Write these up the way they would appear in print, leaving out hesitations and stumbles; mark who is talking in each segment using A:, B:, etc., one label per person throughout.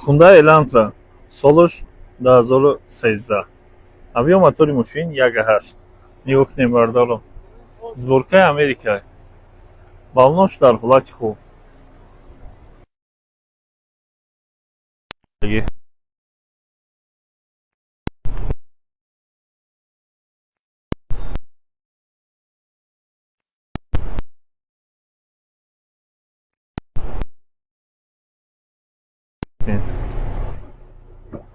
A: Hyundai Elantra солиш 2013. Авиамотори мошин 1.8. Нигоҳ кунем бардаро. Сборкаи Америка. Балнош дар ҳолати хуб.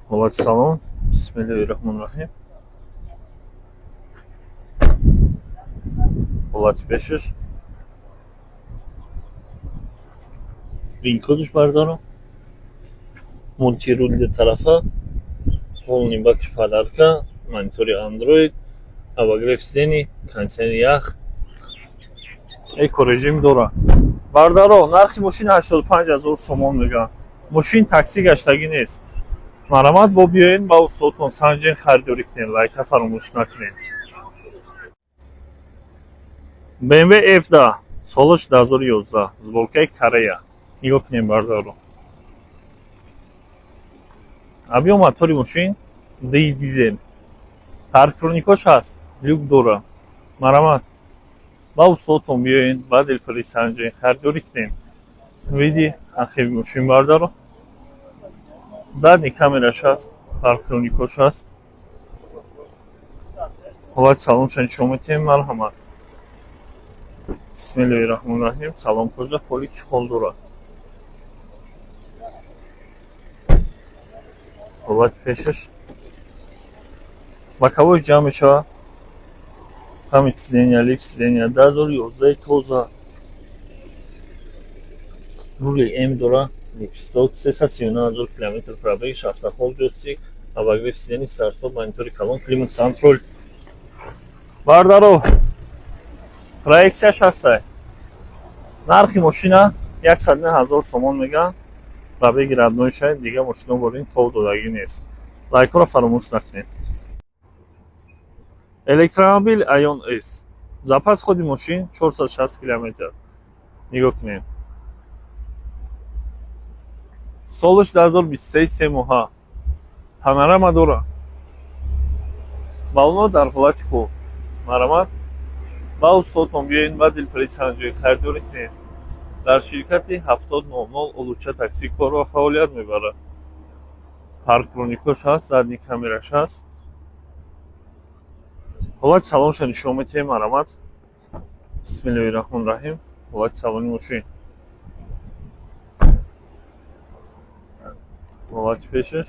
A: ҳолати салон. Бисмиллаҳир-раҳмонир-раҳим. ҳолати пешаш. ринкодаш бардаро. мултирулли тарафа. полный бакиш подарка. Монитори Android. обогрев сидений. кондитсионери ях. Эко-режим дора. бардаро нархи мошин 85000 сомон мегӯянд. мошин такси гаштагӣ нест. марамат бо биёед ба устодтон санҷен харидорӣ кунед. лайка фаромӯш накунед. BMW F10 солиш 2011. сборкаи Корея. нигоҳ кунем бардаро. авиамотори мошин дизел. парктроникош ҳаст. люк дора. марамат ба устодтон биёед, ба дилпирӣ санҷен харидорӣ кунед. види архиви мошин бардаро. задни камераш ҳаст. парктроникош ҳаст. ҳолати салонша нишон медиҳем. марҳамат. бисмиллаҳир-раҳмонир-раҳим. салон кӯжа поли чухол дора. ҳолати пешаш. боковой ҷамъ мешавад. ҳамин сидения, лифт сидения 2011 тоза. рули М дора. липсток 339000 км пробег, автохол ҷойстик, обогрев сидений, старт-стоп, монитори калон, климат контроль. бардаро проексияш ҳастай. нархи мошина 100000 сомон мегӯянд. пробеги радноиша дига мошино борин тов додагӣ нест. лайкҳоро фаромӯш накунед. электромобил Ion S. запас худи мошин 460 км. нигоҳ кунед. солиш 2023 3 моҳа. панорама дора. балоно дар ҳолати хуб. марамат ба устодтон биёед, ба дилпирӣ санҷед харидорӣ кунед. дар ширкати 7000 улуча такси кор ва фаъолият мебарад. парктроникош ҳаст. задни камераш ҳаст. ҳолати салонша нишон медиҳем. марамат. бисмиллаҳир-раҳмонир-раҳим. ҳолати салони мошин. ҳолати пешаш.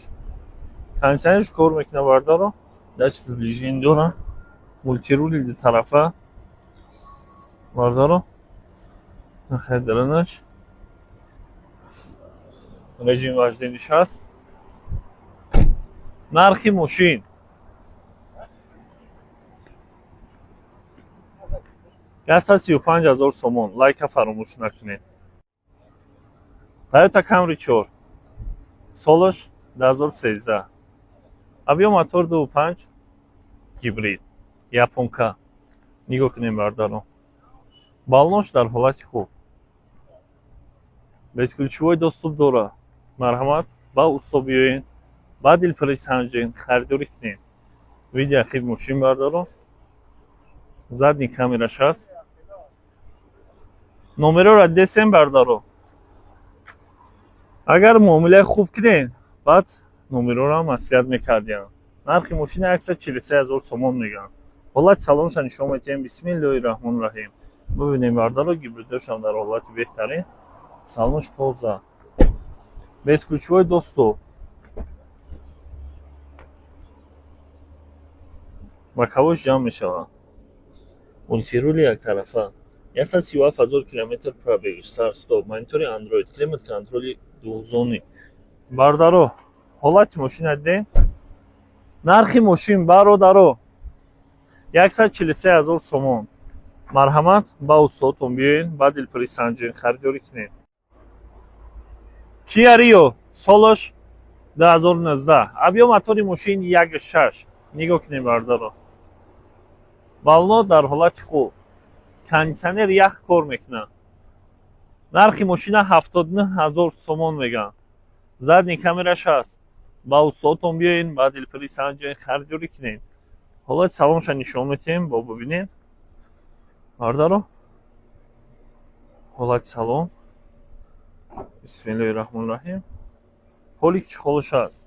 A: кондитсионериш кор мекунад бардаро. датчик сближения дора. мултирули тарафа бардаро. нахайдаранаш. режим вождениш ҳаст. нархи мошин 135000 сомон. лайка фаромӯш накунед. Toyota Camry 4 солиш 2013. авиамотор 2.5 гибрид. японка. нигоҳ кунем бардаро. балнош дар ҳолати хуб. безключевой доступ дора. марҳамат ба усто биёед, ба дилпирӣ санҷед харидорӣ кунед. види архиви мошин бардаро. задни камераш ҳаст. номероро десем бардаро. агар муомилаи хуб кунед, баъд номероро маслиҳат мекардем. нархи мошини 143000 сомон мегӯянд. ҳолати салонша нишон медиҳем. бисмиллаҳир-раҳмонир-раҳим. бибинем бардаро. гибриддошам дар ҳолати беҳтарин. салонш тоза. безключевой доступ. боковош ҷамъ мешавад. мултирули яктарафа. 137000 км пробег, старт-стоп, монитори Android, климат контроли дуҳзонӣ. бардаро ҳолати мошина дидем. нархи мошин бародаро 143000 сомон. марҳамат ба устодтон биёед, ба дилпирӣ санҷед харидорӣ кунед. Kia Rio солиш 2019. авиамотори мошин 1.6. нигоҳ кунед бардаро. балоно дар ҳолати хуб. кондитсионер кор мекунад. нархи мошина 79000 сомон мегӯянд. задни камераш ҳаст. ба устодтон биёен, ба дилпири санҷои харидорӣ кунед. ҳолати салонша нишон медиҳем, бо бибинед бардаро. ҳолати салон. бисмиллоҳи раҳмони раҳим. ҳоли чӣ холаш аст?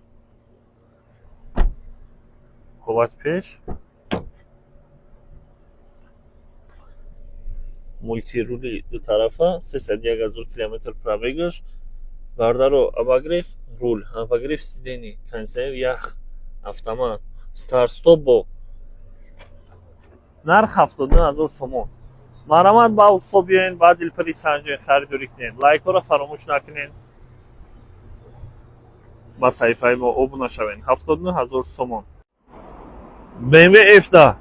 A: ҳолати пеш. мультирули дутарафа 301 000 км пробегаш. бардаро обогрев руль, обогрев сидений, кондиционер ях, автомат, старт-стоп бо. нарх 79 000 сомон. марҳамат ба устод биёен, ба дилпири санҷои харидорӣ кунед. лайкҳоро фаромӯш накунед. ба саҳифаи мо обуна шавед. 79 000 сомон. BMW F10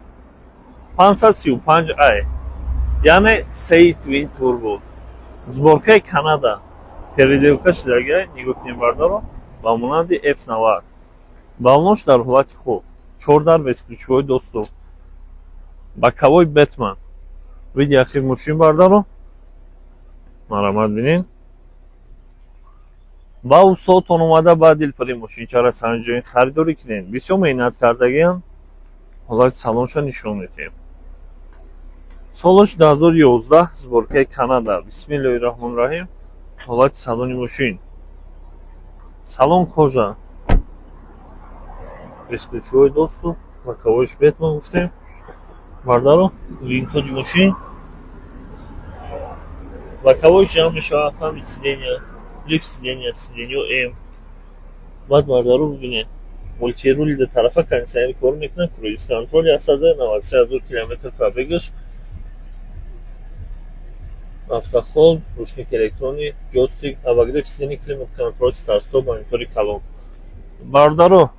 A: 535i, яъне сеи твин турбо, сборкаи Канада. переделка шудага нигоҳ кунед бардаро. ба монанди F90. балонош дар ҳолати хуб. 4 дар без ключҳои доступ. боковой Batman. види ахир мошин бардаро. марҳамат бинед. ба устодтон омада ба дилпири мошинчара санҷои харидорӣ кунед. бисёр меҳнат кардагиам. ҳолати салонша нишон медиҳем. солаш 2011, сборкаи Канада. бисмиллоҳи раҳмони раҳим. ҳолати салони мошин. салон кожа. без ключҳои доступ. боковойш Batman гуфтем. бардаро винкоди мошин. боковой ҷамъ мешавад, памяти сидения, лифт сидения, сиденьё М. баъд бардаро бибинед. мультирули дутарафа, кондиционер кор мекунад, круиз контроли ҳастада, 93 000 км пробегаш. автохол, рушник электронӣ, ҷойстик, обогрев сидений, климат контрол, старт-стоп, монитори калон. бардаро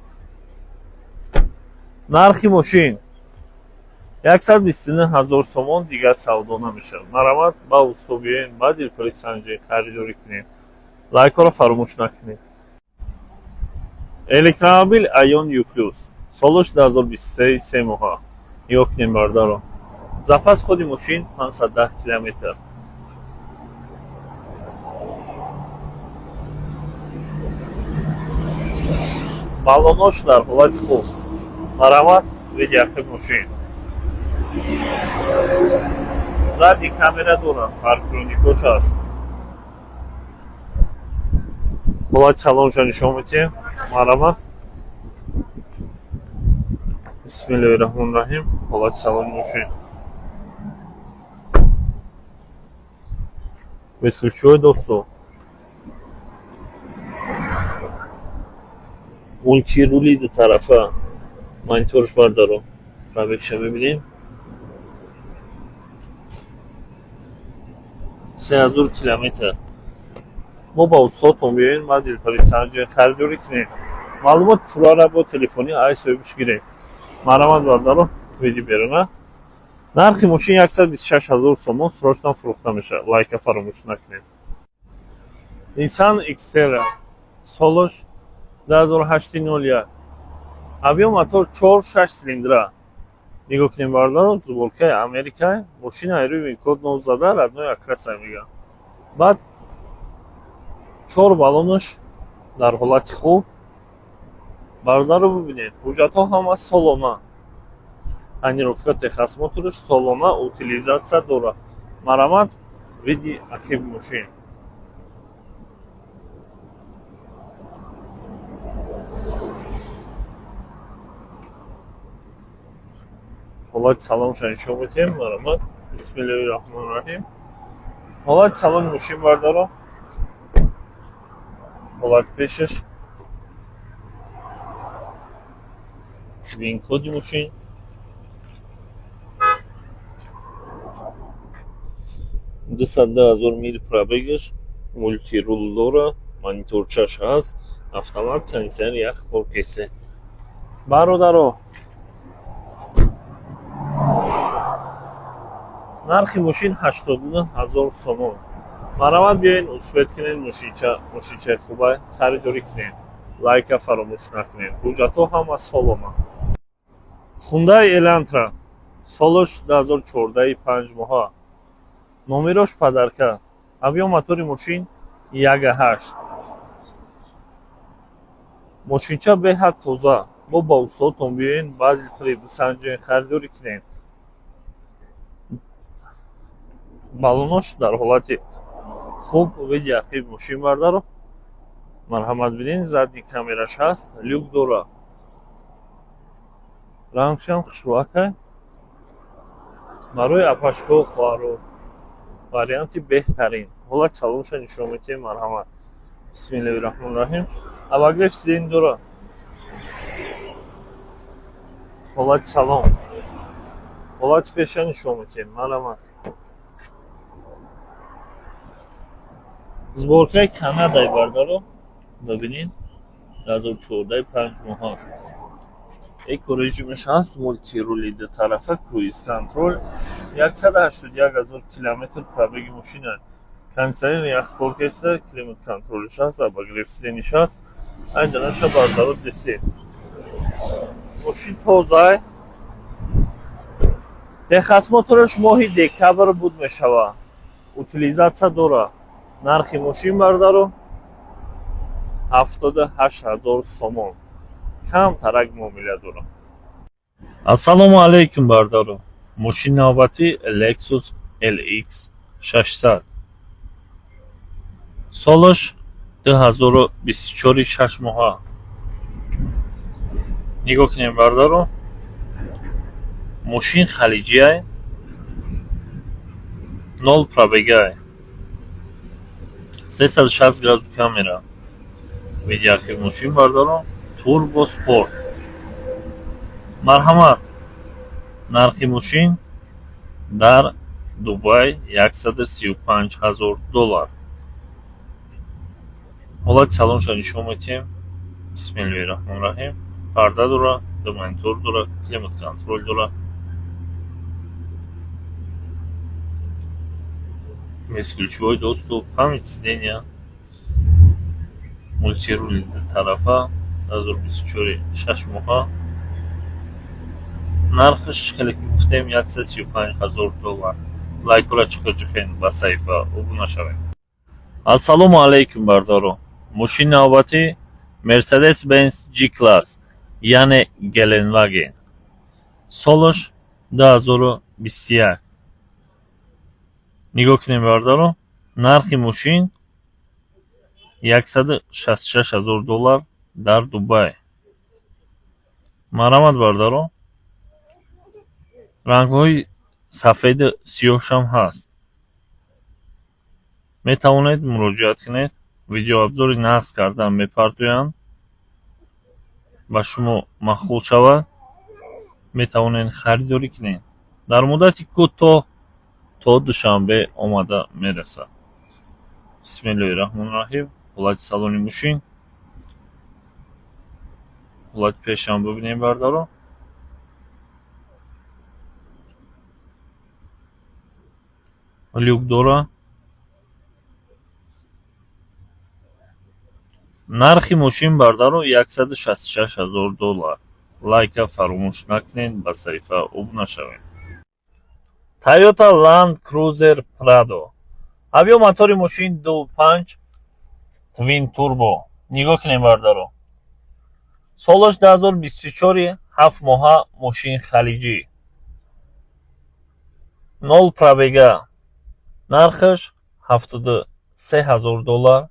A: нархи мошин 129 000 сомон, дигар савдо намешавад. марҳамат ба устод биёен, ба дилпири санҷои харидорӣ кунед. лайкҳоро фаромӯш накунед. электромобил Ion U+, солаш 2023, 3 моҳа. нигоҳ кунед бардаро. запас ходи мошин 510 км. балонош дар ҳолати хуб. марҳамат, види ахир мошин. задни камера дорад, парктроникош аст. ҳолати салонша нишон медиҳем. марҳамат. бисмиллоҳи раҳмони раҳим. ҳолати салони мошин. без ключҳои доступ. мультирули дутарафа. мониторш бардаро. пробегша мебинем. 3000 км. мо ба устодтон биёен, ба дилпири санҷои харидорӣ кунед. маълумоти пурраро бо телефони айсоибиш гиред. марҳамат бардаро. види берона. нархи мошин 126 000 сомон, срочно фурӯхта мешавад. лайка фаромӯш накунед. Nissan Xterra, солаш 2008-01, объем мотор 4-6 цилиндра. нигоҳ кунем бардаро. сборкаи Америка. мошина айруи код 19, родной окраса мегӯям. баъд 4 балонаш дар ҳолати хуб. бардаро бибинед. ҳуҷҷатҳо ҳама солона. тонировка техас моторш солона, утилизатсия дорад. марҳамат, види ахири мошин. ҳолати салонша нишон медиҳем. марҳамат. бисмиллоҳи раҳмони раҳим. ҳолати салони мошин бардаро. ҳолати пешаш. винкоди мошин. 210 000 мил пробегаш. мультирул дорад. мониторчаш ҳаст. автомат, кондиционер ях, оркестр. бародаро, нархи мошин 89 000 сомон. марҳамат биёен, успед кунед, мошинчаи хуба харидорӣ кунед. лайка фаромӯш накунед. ҳуҷҷатҳо ҳама солома. Hyundai Elantra, солаш 2014, 5 моҳа. номерош падарка. объем мотори мошин 1.8. мошинча беҳад тоза. Мо ба устодтон биёен баъди пули бисанҷен харидорӣ кунем. балонош дар ҳолати хуб види ақиб мошин бардаро марҳамат бинен. задди камераш ҳаст, люк дора, рангшам хушроҳакай барои апашко хоҳаро варианти беҳтарин. ҳолати салонша нишон медиҳем. марҳамат. бисмиллаҳи раҳмони раҳим. обогрев сидений дора. ҳолати салон, ҳолати пеша нишон медиҳем. марҳамат. сборкаи канадаи бардаро бибинед. 2014 5 моҳа. Экорежимаш ҳаст, мультирули дутарафа, круиз контроль, 181 000 километр пробеги мошина. Кондитсионер яхколкаста, климат контролиш ҳаст, обогрев сидениш ҳаст. айданаша бардаро десет. мошин тоза. техосмотраш моҳи декабр буд мешава. утилизатсия дора. нархи мошин бардаро 78 000 сомон. кам тарак муомила дора. ассалому алайкум бардаро. мошини навбатӣ Lexus LX 600. солаш 2024 6 моҳа. нигоҳ кунем бардаро. мошин халиҷиай, 0 пробегай, 360 градус камера. видеоархив мошин бардаро. турбо спорт. марҳамат. нархи мошин дар Дубай 135 000 доллар. ҳолати салонша нишон медиҳем. бисмиллаҳи раҳмони раҳим. парда дора, монитор дора, климат контроль дора. мезключевой доступ, память сидения, мультирули тарафа, 2024 6 моҳа. нархаш хеле гуфтем 135 000 доллар. лайкура чиқирҷиқен ба саҳифа обуна шавед. ассалому алайкум бардаро. мошини навбатӣ Mercedes-Benz G-Class, яъне Gelenwagen. солаш 2021. нигоҳ кунем бардаро. нархи мошин 166 000 доллар дар Дубай. марҳамат бардаро. рангҳои сафеду сиёҳшам ҳаст. метавонед муроҷиат кунед. видеообзори нақз кардан мепартоянд. ба шумо махлул шавад. метавонед харидорӣ кунед. дар муддати кӯтоҳ то душанбе омада мерасад. бисмиллаҳи раҳмони раҳим. ҳолати салони мошин, ҳолати пешам бибинем бардаро. люк дора. нархи мошин бардаро 166 000 доллар. лайка фаромӯш накунед, ба саҳифа обуна шавед. Toyota Land Cruiser Prado. авиомотори мошин 2.5 Twin Turbo. нигоҳ кунем бардаро. солаш 2024 7 моҳа. мошин халиҷӣ, 0 пробега. нархаш 73 000 доллар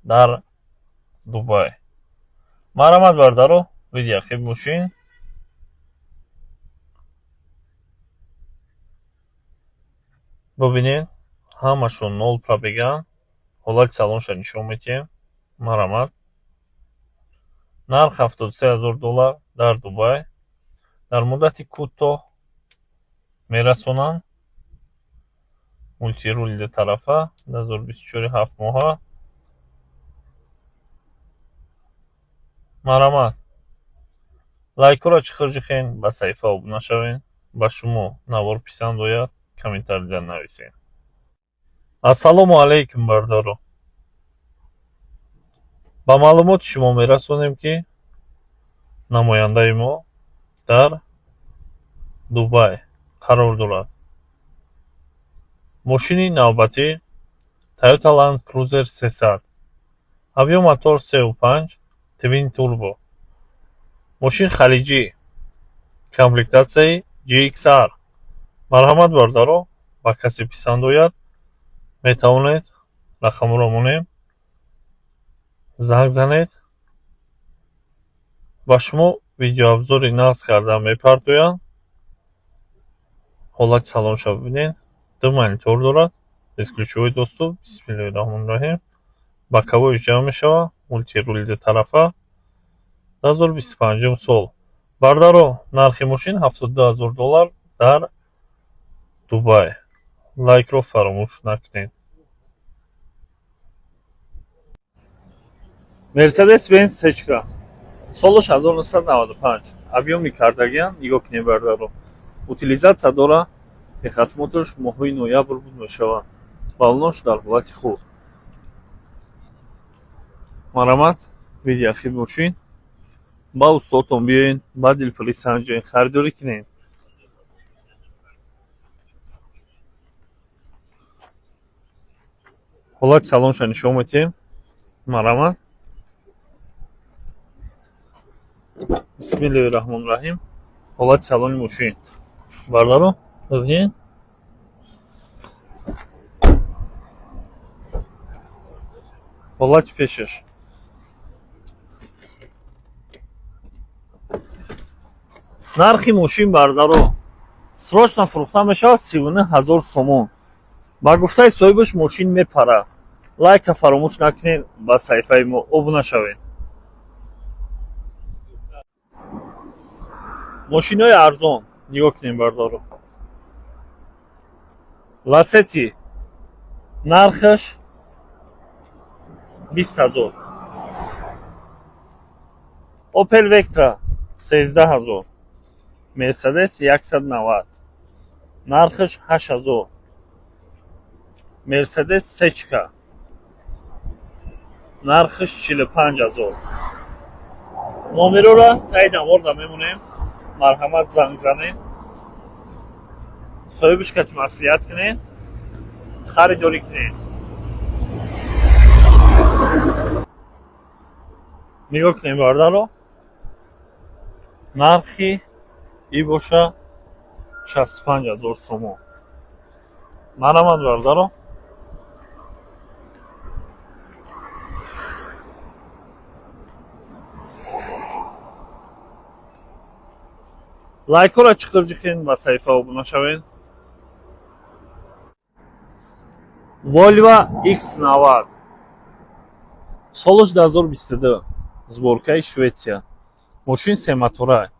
A: дар Дубай. марҳамат бардаро. видеоархив мошин. бибинед, ҳамашон 0 пробега. ҳолати салонша нишон медиҳем. марҳамат. нарх 73 000 доллар дар Дубай. дар муддати кӯтоҳ мерасонанд. мультирули дутарафа, 2024 7 моҳа. марҳамат. лайкура чиқирҷиқен, ба саҳифа обуна шавед. ба шумо навор писанд ояд, комментария нависед. ассалому алайкум бардаро. ба маълумоти шумо мерасонем ки намояндаи мо дар Дубай қарор дорад. мошини навбатӣ Toyota Land Cruiser 300. авиомотор 3.5 Twin Turbo. Мошин халиҷӣ. Комплектатсияи GXR. Марҳамат бардаро, ба касе писанд ояд, метавонед рақамро монем занг занед, ба шумо видеообзори нағз карда мепартоянд. ҳолати салонашро бибинед. Ду монитор дорад без ключовой доступ. бисмиллаҳирроҳмонирроҳим. боковой ҷамъ мешавад. мултирули дутарафа. 2025 сол. бардаро, нархи мошин $72000 дар Дубай. лайкро фаромӯш накунед. Mercedes-Benz C-ка. Солаш 1995. Объёми кардагиан нигоҳ кунед бардаро. Утилизатсия дора. Техосмотрш моҳои ноябр буд мешавад. балонош дар ҳолати хуб. Марамат, види ахир мошин. ба устодтон биёед, ба дилпурӣ санҷоед, харидорӣ кунед. ҳолати салонашро нишон медиҳем. Марамат. бисмиллаҳирроҳмонирроҳим. ҳолати салони мошин. бардаро бибинед. ҳолати пешаш. нархи мошин бардаро срочно фурӯхта мешавад 39000 сомон. ба гуфтаи соҳибаш мошин мепарад. лайка фаромӯш накунед, ба саҳифаи мо обуна шавед. мошинҳои арзон нигоҳ кунед бардаро. ласети нархаш 20000. Opel Vectra 13000. Mercedes 190. нархаш 8000. Mercedes C-ка нархаш 45000. номероро таъин оварда мемонем. марҳамат, занг занед. соҳибаш кати маслиҳат кунед, харидорӣ кунед. нигоҳ кунед бардаро. нархи и боша 65000 сомон. марҳамат бардаро. лайкҳоро чиқирҷиқин, ба саҳифа обуна шавед. Volvo X90. солаш 2022. сборкаи Шветсия. мошин сематора.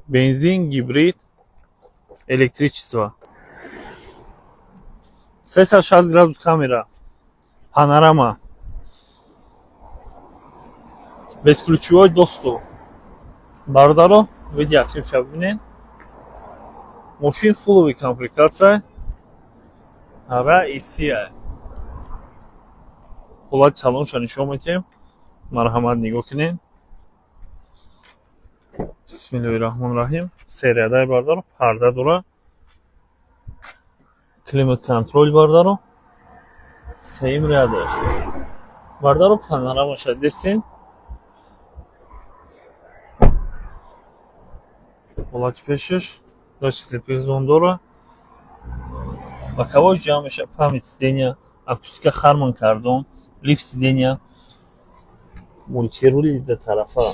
A: бензин, гибрид, электричество. 360 градус камера. панорама. безключевой доступ. бардаро, види ахирша бибинед. мошин фуллови комплектатсия. раисия. ҳолати салонашро нишон медиҳем. марҳамат, нигоҳ кунед. бисмиллаҳирроҳмонирроҳим. сериядаи бардаро парда дора. климат контроль бардаро. сеюм рядаш. бардаро панорамаша дестин. ҳолати пешаш дачи слепизон дора. боковой ҷамъ меша, памяти сидения, акустика хармон кардон, лифт сидения, мультирули дутарафа.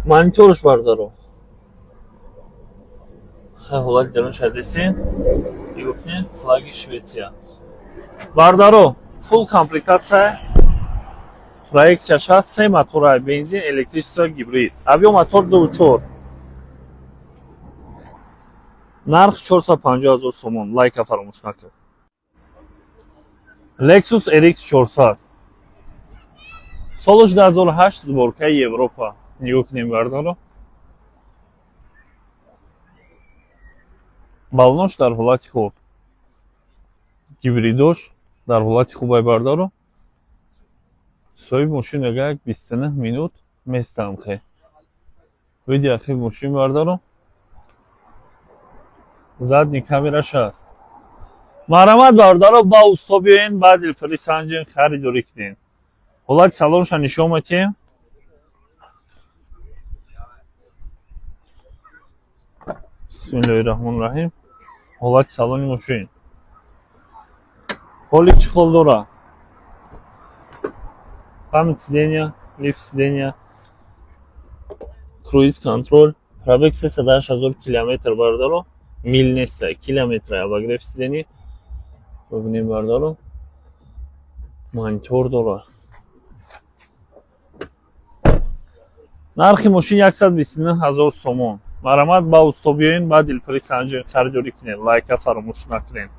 A: мониторш бардаро. ҳолати дарунша дестин. нигоҳ кунед, флаги Шветсия. бардаро фул комплектатсия. проекция шаст, 3 мотора, бензин, электричество, гибрид. объем мотор 2.4. нарх 450000 сомон. лайка фаромӯш накунед. Lexus RX 400. солаш 2008. сборкаи Европа. нигоҳ кунед бардаро. балонош дар ҳолати хуб. гибридош дар ҳолати хубай бардаро. соҳиби мошин мегӯяд 29 минут местамхе. види ахир мошин бардаро. задни камераш аст. марҳамат бардаро, ба усто биёед, ба дилпурӣ санҷед, харидорӣ кунед. ҳолати салонашро нишон медиҳем. Bismillahirrahmanirrahim. Ҳолати салони мошин. Ҳоли чӣ хол дорад? Память сидения, лифт сидения, круиз контроль, пробег 38000 километр бардоро, мил неста, километр обогрев сидений. Бибинем бардоро. Монитор дорад. нархи мошин 129000 сомон. Марамат ба усто биёин, ба дилпари санҷин харидорӣ кунед. Лайка фаромӯш накунед.